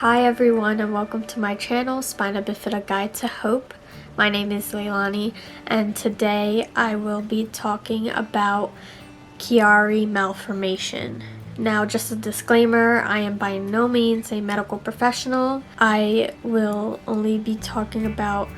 Hi everyone and welcome to my channel, Spinabifidaguidetohope. My name is Leilani and today I will be talking about Chiari Malformation. Now just a disclaimer, I am by no means a medical professional. I will only be talking about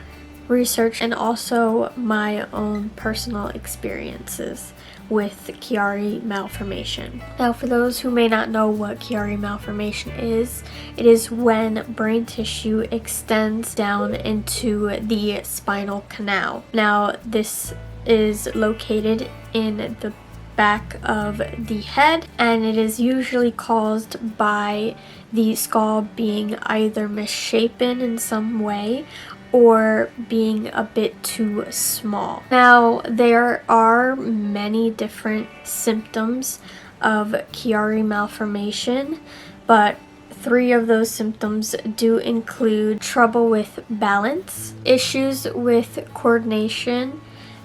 research and also my own personal experiences with Chiari Malformation. Now for those who may not know what Chiari Malformation is, it is when brain tissue extends down into the spinal canal. Now this is located in the back of the head and it is usually caused by the skull being either misshapen in some way or being a bit too small. Now, there are many different symptoms of Chiari Malformation, but 3 of those symptoms do include trouble with balance, issues with coordination,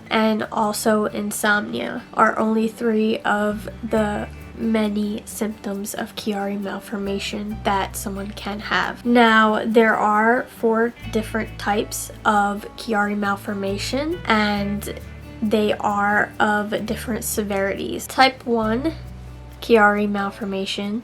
and also insomnia are only 3 of the many symptoms of Chiari Malformation that someone can have. Now, there are 4 different types of Chiari Malformation and they are of different severities. Type 1 Chiari Malformation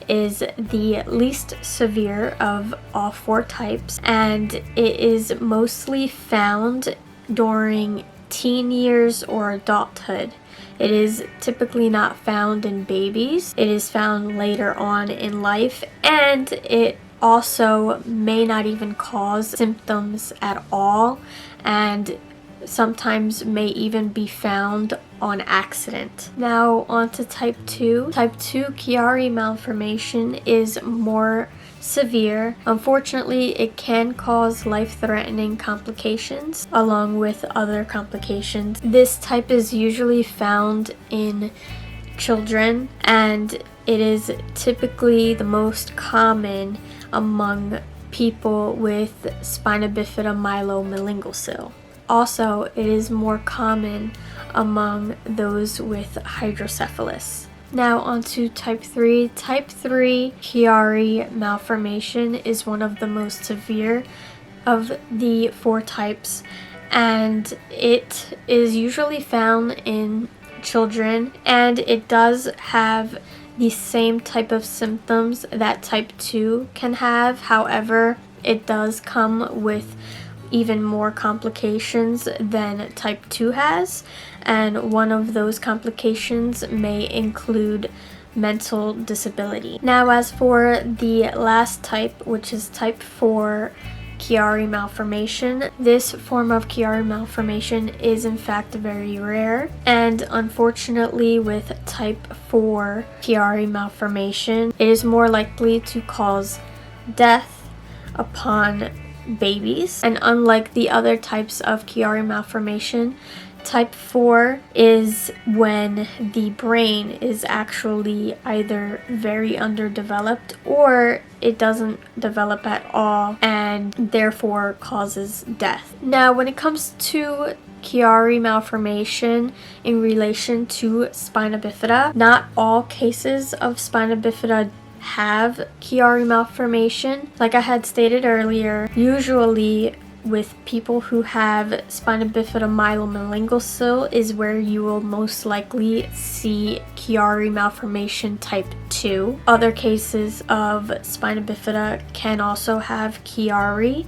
is the least severe of all 4 types and it is mostly found during teen years or adulthood. It is typically not found in babies. It is found later on in life, and it also may not even cause symptoms at all, and sometimes may even be found on accident. Now on to type 2. Type 2 Chiari Malformation is more severe. Unfortunately, it can cause life-threatening complications along with other complications. This type is usually found in children and it is typically the most common among people with spinabifida myelomyelingocele. Also, it is more common among those with hydrocephalus. Now on to type 3. Type 3 Chiari Malformation is one of the most severe of the 4 types and it is usually found in children and it does have the same type of symptoms that type 2 can have. However, it does come with even more complications than type 2 has, and one of those complications may include mental disability. Now as for the last type, which is type 4 Chiari Malformation, this form of Chiari Malformation is in fact very rare, and unfortunately with type 4 Chiari Malformation, it is more likely to cause death upon babies, and unlike the other types of Chiari Malformation, type 4 is when the brain is actually either very underdeveloped or it doesn't develop at all and therefore causes death. Now when it comes to Chiari Malformation in relation to spina bifida, not all cases of spina bifida have Chiari Malformation. Like I had stated earlier, usually with people who have spina bifida myelomyelingocele is where you will most likely see Chiari Malformation type 2. Other cases of spina bifida can also have Chiari,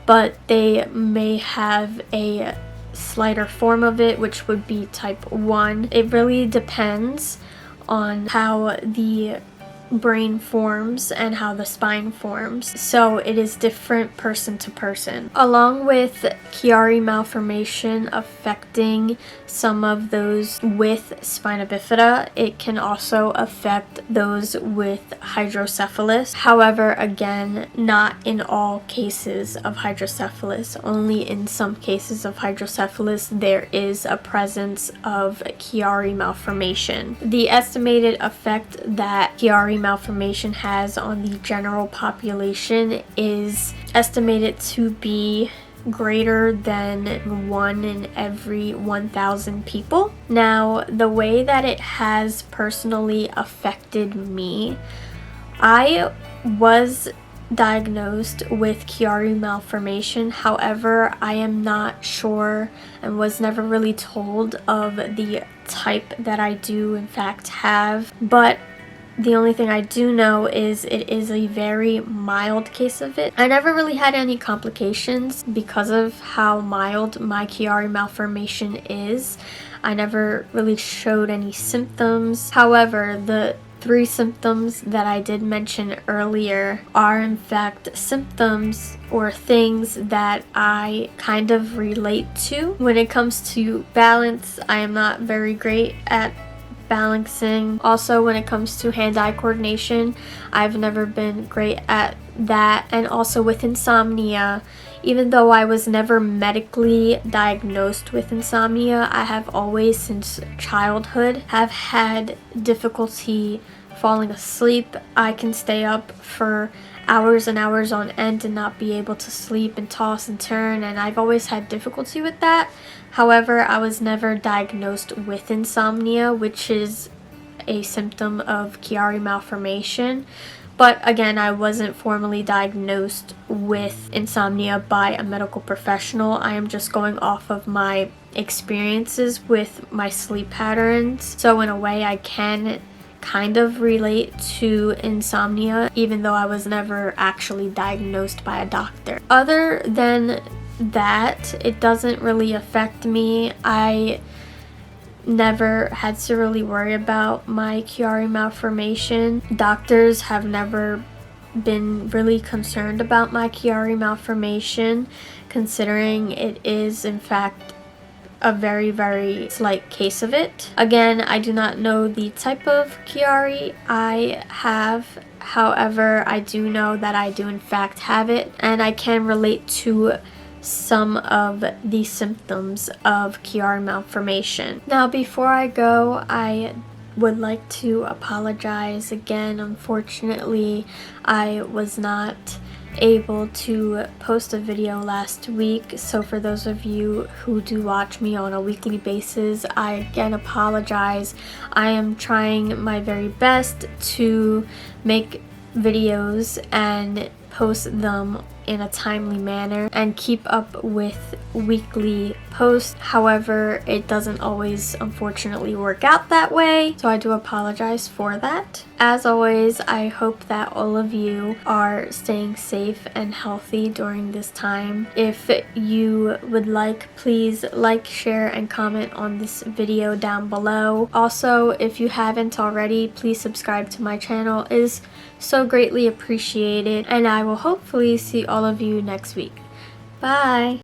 but they may have a slighter form of it, which would be type 1. It really depends on how the brain forms and how the spine forms, so it is different person to person. Along with Chiari Malformation affecting some of those with spina bifida, it can also affect those with hydrocephalus. However, again, not in all cases of hydrocephalus. Only in some cases of hydrocephalus there is a presence of Chiari Malformation. The estimated effect that Chiari Malformation has on the general population is estimated to be greater than 1 in every 1,000 people. Now, the way that it has personally affected me, I was diagnosed with Chiari malformation. However, I am not sure and was never really told of the type that I do in fact have, but the only thing I do know is it is a very mild case of it. I never really had any complications because of how mild my Chiari malformation is. I never really showed any symptoms. However, the 3 symptoms that I did mention earlier are in fact symptoms or things that I kind of relate to. When it comes to balance, I am not very great at balancing. Also, when it comes to hand-eye coordination, I've never been great at that. And also with insomnia, even though I was never medically diagnosed with insomnia, I have always since childhood have had difficulty falling asleep. I can stay up for hours and hours on end and not be able to sleep and toss and turn, and I've always had difficulty with that. However, I was never diagnosed with insomnia, which is a symptom of Chiari malformation. But again, I wasn't formally diagnosed with insomnia by a medical professional. I am just going off of my experiences with my sleep patterns. So in a way, I can kind of relate to insomnia, even though I was never actually diagnosed by a doctor. Other than that, it doesn't really affect me. I never had to really worry about my Chiari malformation. Doctors have never been really concerned about my Chiari malformation, considering it is in fact a very, very slight case of it. Again, I do not know the type of Chiari I have. However, I do know that I do in fact have it, and I can relate to some of the symptoms of Chiari malformation. Now, before I go, I would like to apologize again. Unfortunately, I was not able to post a video last week, so for those of you who do watch me on a weekly basis, I again apologize. I am trying my very best to make videos and post them in a timely manner and keep up with weekly posts. However, it doesn't always unfortunately work out that way, so I do apologize for that. As always, I hope that all of you are staying safe and healthy during this time. If you would like, please like, share, and comment on this video down below. Also, if you haven't already, please subscribe to my channel. It is so greatly appreciated, and I will hopefully see all of you next week. Bye!